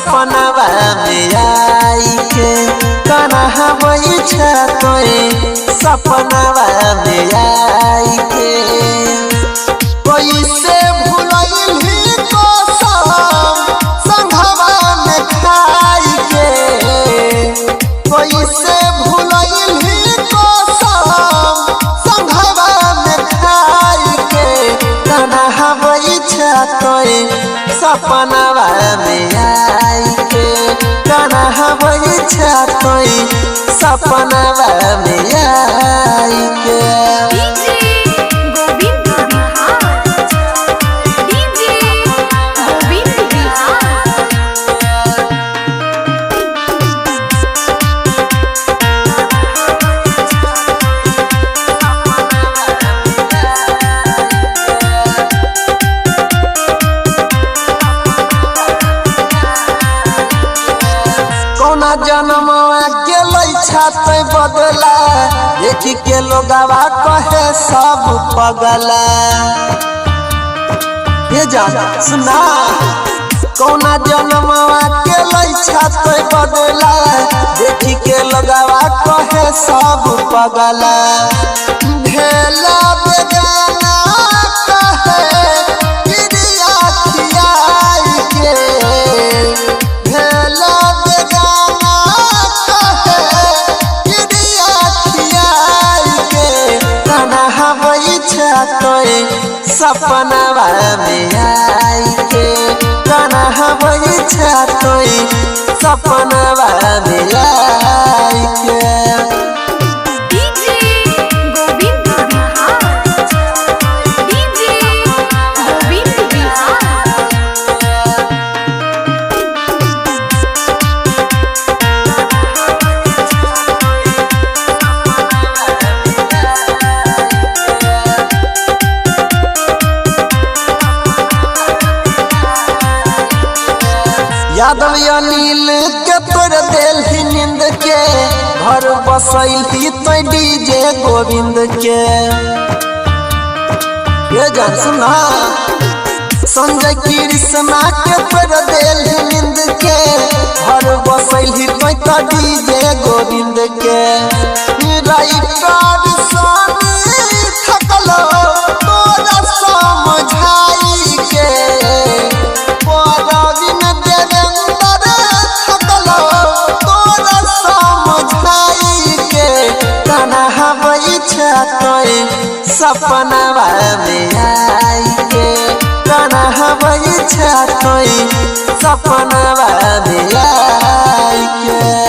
सपनवा में आई के कन्हा बैठा तोए सपनवा में आई के कैसे भुलैली कसम संघवा में खाई के कैसे भुलैली कसम संघवा में खाई के कन्हा बैठा तोए सपनवा में आई के कन्हा बैठा तोए सपनवा में आई के जनमवा गेलै छाते बदला देख के लोगवा कहे सब पगला ये जान सुना कौना जनमवा गेलै छाते बदला देख के लोगवा कहे सब पगला भेला बेगाना कहे गिरिया खियाई के भेला सपनवा में आई के कन्हा बैठा तोए सपनवा में आई के यादव अनिल के तोड़ दिल नींद के घर बसैल तो डीजे गोविंद के ये जान सुना संजय कृष्णा के तोड़ दिल नींद के घर बसैल तो डीजे गोविंद के राइटर स्वामी थकलो तोरा समझाई के सपनवा में आई के कन्हा बैठा तोए सपनवा में आई के।